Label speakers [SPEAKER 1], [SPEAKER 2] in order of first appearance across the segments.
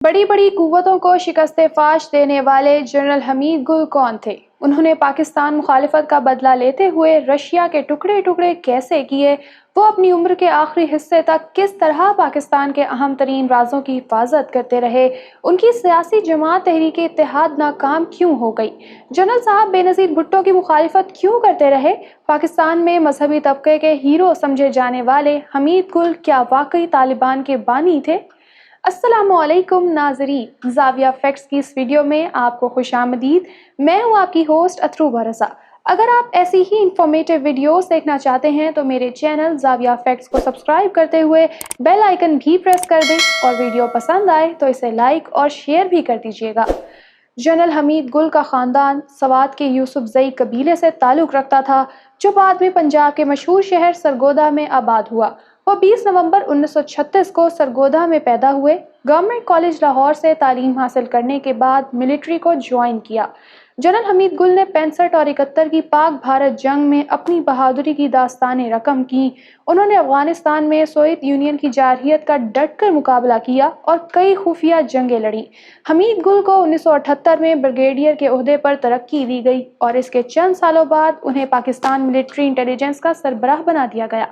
[SPEAKER 1] बड़ी बड़ी कुव्वतों को शिकस्त फाश देने वाले जनरल हमीद गुल कौन थे? उन्होंने पाकिस्तान मुखालिफत का बदला लेते हुए रशिया के टुकड़े टुकड़े कैसे किए? वो अपनी उम्र के आखिरी हिस्से तक किस तरह पाकिस्तान के अहम तरीन राजों की हिफाजत करते रहे? उनकी सियासी जमात तहरीक इत्तेहाद नाकाम क्यों हो गई? जनरल साहब बेनज़ीर भुट्टो की मुखालिफत क्यों करते रहे? पाकिस्तान में मजहबी तबके के हीरो समझे जाने वाले हमीद गुल क्या वाकई तालिबान के बानी थे? अस्सलामुअलैकुम नाज़रीन, ज़ाविया फैक्ट्स की इस वीडियो में आपको खुशामदीद। मैं हूँ आपकी होस्ट अथरू भरसा। अगर आप ऐसी ही इंफॉर्मेटिव वीडियोस देखना चाहते हैं तो मेरे चैनल ज़ाविया फैक्ट्स को सब्सक्राइब करते हुए बेल आइकन भी प्रेस कर दें और वीडियो पसंद आए तो इसे लाइक और शेयर भी कर दीजिएगा। जनरल हमीद गुल का ख़ानदान सवात के यूसुफ जई कबीले से ताल्लुक़ रखता था, जो बाद में पंजाब के मशहूर शहर सरगोदा में आबाद हुआ। वो 20 नवंबर 1936 को सरगोदा में पैदा हुए। गवर्नमेंट कॉलेज लाहौर से तालीम हासिल करने के बाद मिलिट्री को ज्वाइन किया। जनरल हमीद गुल ने 65 और 71 की पाक भारत जंग में अपनी बहादुरी की दास्तानें रकम की। उन्होंने अफगानिस्तान में सोवियत यूनियन की जारहियत का डटकर मुकाबला किया और कई खुफिया जंगें लड़ी। हमीद गुल को 1978 में ब्रिगेडियर के ओहदे पर तरक्की दी गई और इसके चंद सालों बाद उन्हें पाकिस्तान मिलिट्री इंटेलिजेंस का सरबराह बना दिया गया।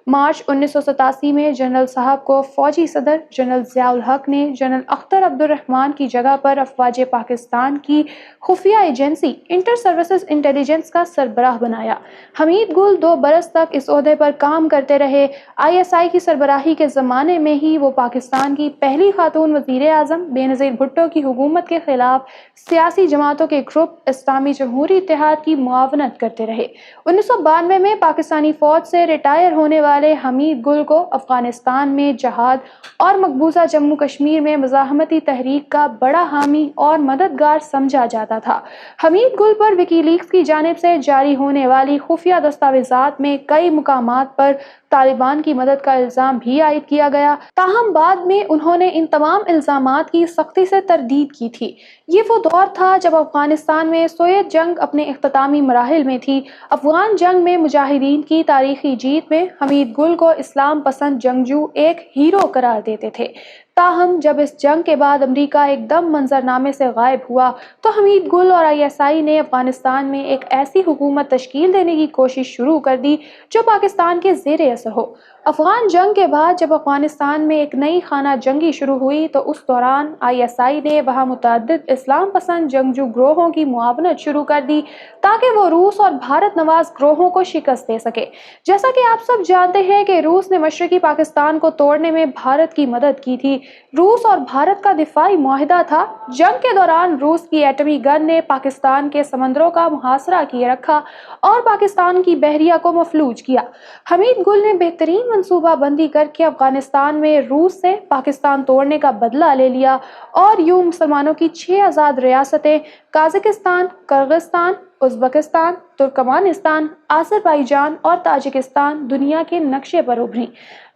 [SPEAKER 1] मार्च 1987 में जनरल साहब को फौजी सदर जनरल ज़ियाउल हक ने जनरल अख्तर अब्दुल रहमान की जगह पर अफवाज पाकिस्तान की खुफिया एजेंसी इंटर सर्विसेज इंटेलिजेंस का सरबराह बनाया। हमीद गुल 2 बरस तक इस ओहदे पर काम करते रहे। ISI की सरबराही के ज़माने में ही वो पाकिस्तान की पहली खातून वज़ीर आज़म बेनज़ीर भुट्टो की हुकूमत के खिलाफ सियासी जमातों के ग्रुप इस्लामी जमहूरी इत्तेहाद की मुआवनत करते रहे। 1992 में पाकिस्तानी फौज से रिटायर होने वाले हमीद गुल को अफगानिस्तान में जहाद और मकबूजा जम्मू कश्मीर में मज़ाहमती तहरीक का बड़ा हामी और मददगार समझा जाता था। हमीद गुल पर विकीलीक्स की जानिब से जारी होने वाली खुफिया दस्तावेज़ात में कई मुकामात पर तालिबान की मदद का इल्ज़ाम भी आयद किया गया। ताहम बाद में उन्होंने इन तमाम इल्ज़ामात की सख्ती से तरदीद की थी। ये वो दौर था जब अफगानिस्तान में सोवियत जंग अपने इख्तितामी मराहिल में थी। अफगान जंग में मुजाहिदीन की तारीखी जीत में हमीद गुल को इस्लाम पसंद जंगजू एक हीरो करार देते थे। ताहम जब इस जंग के बाद अमरीका एकदम मंजरनामे से गायब हुआ तो हमीद गुल और ISI ने अफगानिस्तान में एक ऐसी हुकूमत तश्कील देने की कोशिश शुरू कर दी जो पाकिस्तान के ज़ेरे असर हो। अफगान जंग के बाद जब अफगानिस्तान में एक नई खाना जंगी शुरू हुई तो उस दौरान ISI ने वहाँ मुतअद्दिद इस्लाम पसंद जंगजू ग्रोहों की मुआवनत शुरू कर दी ताकि वो रूस और भारत नवाज ग्रोहों को शिकस्त दे सके। जैसा कि आप सब जानते हैं कि रूस ने मशरकी पाकिस्तान को तोड़ने में भारत की मदद की थी। रूस और भारत का दिफाई मुआहिदा था। जंग के दौरान रूस की एटमी गन ने पाकिस्तान के समंदरों का मुहासरा किए रखा और पाकिस्तान की बहरिया को मफलूज किया। हमीद गुल ने बेहतरीन मंसूबा बंदी करके अफगानिस्तान में रूस से पाकिस्तान तोड़ने का बदला ले लिया और यूं मुसलमानों की 6 आज़ाद रियासतें काज़ाकिस्तान, किर्गिस्तान, उज़्बेकिस्तान, तुर्कमानिस्तान, आज़रबाईजान और ताजिकिस्तान दुनिया के नक्शे पर उभरी।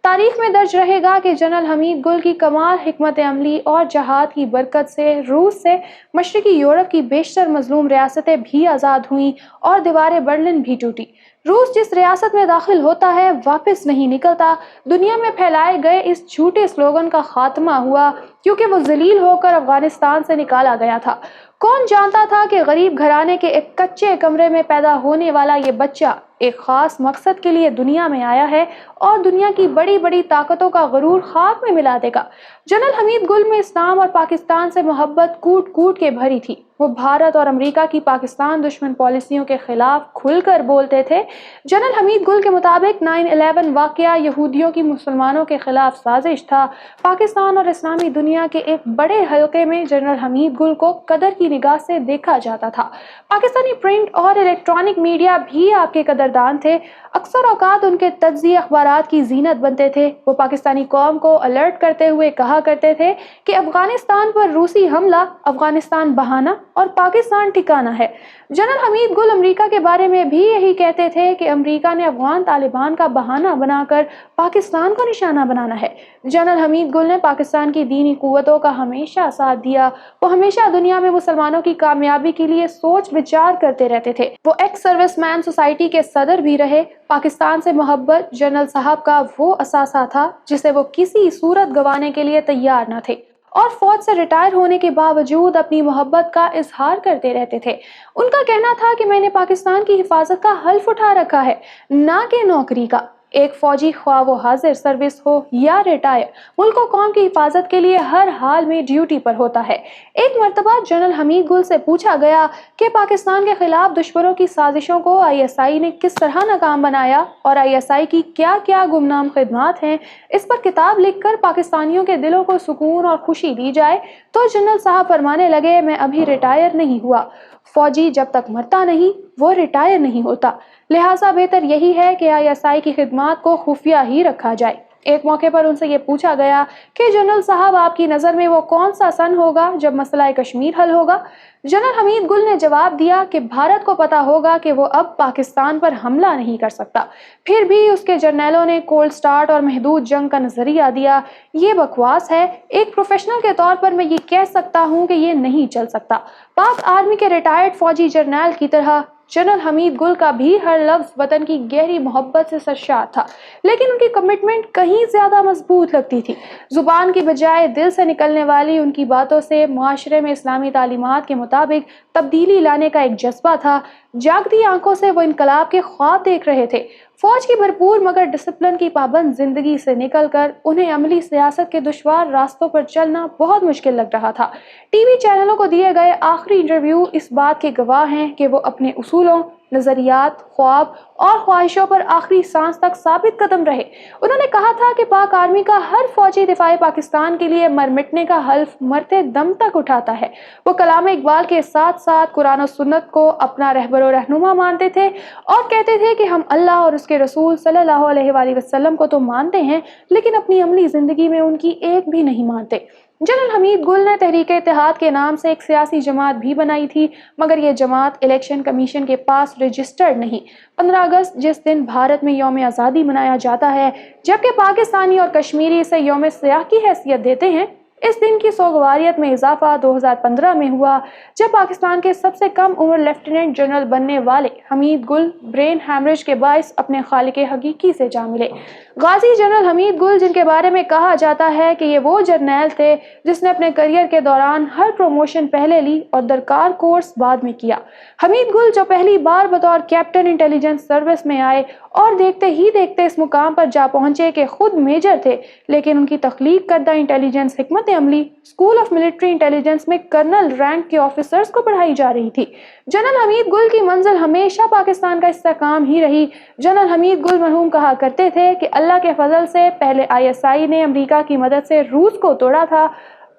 [SPEAKER 1] तारीख में दर्ज रहेगा कि जनरल हमीद गुल की कमाल हिकमत अमली और जहाद की बरकत से रूस से मशरकी यूरोप की बेशतर मजलूम रियासतें भी आज़ाद हुईं और दीवार बर्लिन भी टूटी। रूस जिस रियासत में दाखिल होता है वापस नहीं निकलता। दुनिया में फैलाए गए इस झूठे स्लोगन का खात्मा हुआ क्योंकि वो जलील होकर अफगानिस्तान से निकाला गया था। कौन जानता था कि गरीब घराने के एक कच्चे कमरे में पैदा होने वाला ये बच्चा एक खास मकसद के लिए दुनिया में आया है और दुनिया की बड़ी बड़ी ताकतों का गरूर खाक में मिला देगा। जनरल हमीद गुल में इस्लाम और पाकिस्तान से मोहब्बत कूट कूट के भरी थी। वो भारत और अमेरिका की पाकिस्तान दुश्मन पॉलिसियों के खिलाफ खुलकर बोलते थे। जनरल हमीद गुल के मुताबिक 9/11 वाकया यहूदियों की मुसलमानों के खिलाफ साजिश था। पाकिस्तान और इस्लामी दुनिया के एक बड़े हलके में जनरल हमीद गुल को कदर की निगाह से देखा जाता था। पाकिस्तानी प्रिंट और इलेक्ट्रॉनिक मीडिया भी आपके कदरदान थे। अक्सर औकात उनके तज्ज़िये अखबारात की जीनत बनते थे। वो पाकिस्तानी कौम को अलर्ट करते हुए कहा करते थे कि अफगानिस्तान पर रूसी हमला अफगानिस्तान बहाना और पाकिस्तान ठिकाना है। जनरल हमीद गुल अमेरिका के बारे में भी यही कहते थे कि अमेरिका ने अफगान तालिबान का बहाना बनाकर पाकिस्तान को निशाना बनाना है। जनरल हमीद गुल ने पाकिस्तान की दीनी कुव्वतों का हमेशा साथ दिया। वो हमेशा दुनिया में मुसलमानों की कामयाबी के लिए सोच विचार करते रहते थे। वो एक्स सर्विसमैन सोसाइटी के सदर भी रहे। पाकिस्तान से मोहब्बत जनरल साहब का वो असासा था जिसे वो किसी सूरत गंवाने के लिए तैयार न थे اور فوج سے ریٹائر ہونے کے باوجود اپنی محبت کا اظہار کرتے رہتے تھے۔ ان کا کہنا تھا کہ میں نے پاکستان کی حفاظت کا حلف اٹھا رکھا ہے، نہ کہ نوکری کا۔ ایک فوجی خواہ وہ حاضر سروس ہو یا ریٹائر، ملک و قوم کی حفاظت کے لیے ہر حال میں ڈیوٹی پر ہوتا ہے۔ ایک مرتبہ جنرل حمید گل سے پوچھا گیا کہ پاکستان کے خلاف دشمنوں کی سازشوں کو ISI نے کس طرح ناکام بنایا اور ISI کی کیا کیا گمنام خدمات ہیں، اس پر کتاب لکھ کر پاکستانیوں کے دلوں کو سکون اور خوشی دی جائے، تو جنرل صاحب فرمانے لگے، میں ابھی ریٹائر نہیں ہوا۔ فوجی جب تک مرتا نہیں وہ ریٹائر نہیں ہوتا، لہٰذا بہتر یہی ہے کہ ISI کی خدمات کو خفیہ ہی رکھا جائے۔ ایک موقع پر ان سے یہ پوچھا گیا کہ جنرل صاحب آپ کی نظر میں وہ کون سا سن ہوگا جب مسئلہ کشمیر حل ہوگا؟ جنرل حمید گل نے جواب دیا کہ بھارت کو پتا ہوگا کہ وہ اب پاکستان پر حملہ نہیں کر سکتا، پھر بھی اس کے جرنیلوں نے کولڈ سٹارٹ اور محدود جنگ کا نظریہ دیا۔ یہ بکواس ہے، ایک پروفیشنل کے طور پر میں یہ کہہ سکتا ہوں کہ یہ نہیں چل سکتا۔ پاک آرمی کے ریٹائرڈ فوجی جرنیل کی طرح جنرل حمید گل کا بھی ہر لفظ وطن کی گہری محبت سے سرشار تھا، لیکن ان کی کمٹمنٹ کہیں زیادہ مضبوط لگتی تھی۔ زبان کی بجائے دل سے نکلنے والی ان کی باتوں سے معاشرے میں اسلامی تعلیمات کے مطابق تبدیلی لانے کا ایک جذبہ تھا۔ جاگتی آنکھوں سے وہ انقلاب کے خواب دیکھ رہے تھے۔ فوج کی بھرپور مگر ڈسپلن کی پابند زندگی سے نکل کر انہیں عملی سیاست کے دشوار راستوں پر چلنا بہت مشکل لگ رہا تھا۔ ٹی وی چینلوں کو دیے گئے آخری انٹرویو اس بات کے گواہ ہیں کہ وہ اپنے اصولوں، نظریات، خواب اور خواہشوں پر آخری سانس تک ثابت قدم رہے۔ انہوں نے کہا تھا کہ پاک آرمی کا ہر فوجی دفاع پاکستان کے لیے مر مٹنے کا حلف مرتے دم تک اٹھاتا ہے۔ وہ کلام اقبال کے ساتھ ساتھ قرآن و سنت کو اپنا رہبر و رہنما مانتے تھے اور کہتے تھے کہ ہم اللہ اور اس کے رسول صلی اللہ علیہ وآلہ وسلم کو تو مانتے ہیں، لیکن اپنی عملی زندگی میں ان کی ایک بھی نہیں مانتے۔ جنرل حمید گل نے تحریک اتحاد کے نام سے ایک سیاسی جماعت بھی بنائی تھی، مگر یہ جماعت الیکشن کمیشن کے پاس رجسٹرڈ نہیں۔ 15 اگست جس دن بھارت میں یوم آزادی منایا جاتا ہے، جبکہ پاکستانی اور کشمیری اسے یوم سیاہ کی حیثیت دیتے ہیں، اس دن کی سوگواریت میں اضافہ 2015 میں ہوا، جب پاکستان کے سب سے کم عمر لیفٹیننٹ جنرل بننے والے حمید گل برین ہیمریج کے باعث اپنے خالق حقیقی سے جا ملے۔ غازی جنرل حمید گل، جن کے بارے میں کہا جاتا ہے کہ یہ وہ جرنیل تھے جس نے اپنے کیریئر کے دوران ہر پروموشن پہلے لی اور درکار کورس بعد میں کیا۔ حمید گل جو پہلی بار بطور کیپٹن انٹیلیجنس سروس میں آئے اور دیکھتے ہی دیکھتے اس مقام پر جا پہنچے کہ خود میجر تھے، لیکن ان کی تخلیق کردہ انٹیلیجنس حکمت عملی اسکول آف ملٹری انٹیلیجنس میں کرنل رینک کے آفیسرز کو پڑھائی جا رہی تھی۔ جنرل حمید گل کی منزل ہمیشہ پاکستان کا استحکام ہی رہی۔ جنرل حمید گل مرحوم کہا کرتے تھے کہ اللہ کے فضل سے پہلے ISI نے امریکہ کی مدد سے روس کو توڑا تھا،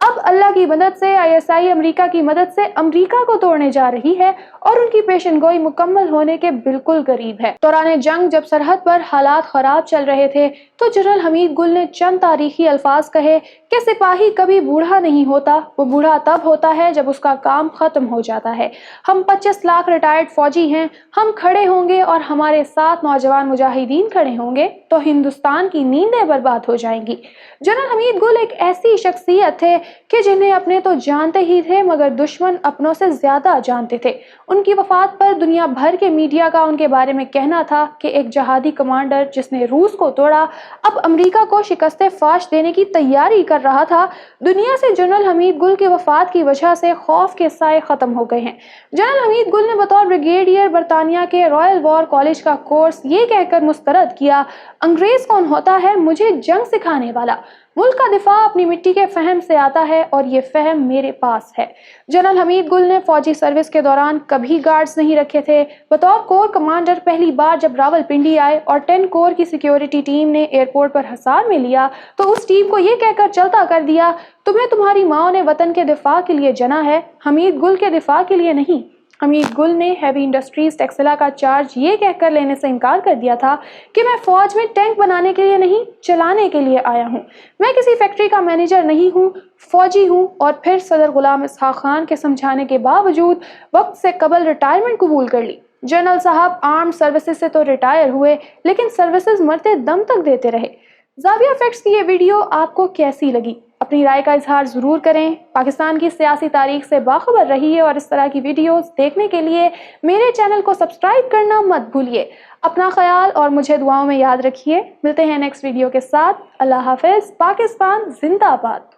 [SPEAKER 1] اب اللہ کی مدد سے ISI امریکہ کی مدد سے امریکہ کو توڑنے جا رہی ہے اور ان کی پیشن گوئی مکمل ہونے کے بالکل قریب ہے۔ دوران جنگ جب سرحد پر حالات خراب چل رہے تھے تو جنرل حمید گل نے چند تاریخی الفاظ کہے کہ سپاہی کبھی بوڑھا نہیں ہوتا، وہ بوڑھا تب ہوتا ہے جب اس کا کام ختم ہو جاتا ہے۔ ہم 25 لاکھ ریٹائرڈ فوجی ہیں، ہم کھڑے ہوں گے اور ہمارے ساتھ نوجوان مجاہدین کھڑے ہوں گے تو ہندوستان کی نیندیں برباد ہو جائیں گی۔ جنرل حمید گل ایک ایسی شخصیت تھے کہ جنہیں اپنے تو جانتے ہی تھے مگر دشمن اپنوں سے زیادہ جانتے تھے۔ ان کی وفات پر دنیا بھر کے میڈیا کا ان کے بارے میں کہنا تھا کہ ایک جہادی کمانڈر جس نے روس کو توڑا اب امریکہ کو شکست فاش دینے کی تیاری کر رہا تھا۔ دنیا سے جنرل حمید گل کی وفات کی وجہ سے خوف کے سائے ختم ہو گئے ہیں۔ جنرل حمید گل نے بطور بریگیڈیئر برطانیہ کے رائل وار کالج کا کورس یہ کہہ کر مسترد کیا، انگریز کون ہوتا ہے مجھے جنگ سکھانے والا، ملک کا دفاع اپنی مٹی کے فہم سے آتا ہے اور یہ فہم میرے پاس ہے۔ جنرل حمید گل نے فوجی سروس کے دوران کبھی گارڈز نہیں رکھے تھے۔ بطور کور کمانڈر پہلی بار جب راول پنڈی آئے اور 10 کور کی سیکیورٹی ٹیم نے ایئرپورٹ پر حصار میں لیا تو اس ٹیم کو یہ کہہ کر چلتا کر دیا، تمہیں تمہاری ماں نے وطن کے دفاع کے لیے جنا ہے، حمید گل کے دفاع کے لیے نہیں۔ حمید گل نے ہیوی انڈسٹریز ٹیکسلا کا چارج یہ کہہ کر لینے سے انکار کر دیا تھا کہ میں فوج میں ٹینک بنانے کے لیے نہیں، چلانے کے لیے آیا ہوں، میں کسی فیکٹری کا مینیجر نہیں ہوں، فوجی ہوں۔ اور پھر صدر غلام اسحاق خان کے سمجھانے کے باوجود وقت سے قبل ریٹائرمنٹ قبول کر لی۔ جنرل صاحب آرمڈ سروسز سے تو ریٹائر ہوئے لیکن سروسز مرتے دم تک دیتے رہے۔ زاویہ فیکٹس کی یہ ویڈیو آپ کو کیسی لگی؟ اپنی رائے کا اظہار ضرور کریں۔ پاکستان کی سیاسی تاریخ سے باخبر رہیے اور اس طرح کی ویڈیوز دیکھنے کے لیے میرے چینل کو سبسکرائب کرنا مت بھولیے۔ اپنا خیال اور مجھے دعاؤں میں یاد رکھیے۔ ملتے ہیں نیکسٹ ویڈیو کے ساتھ۔ اللہ حافظ۔ پاکستان زندہ باد۔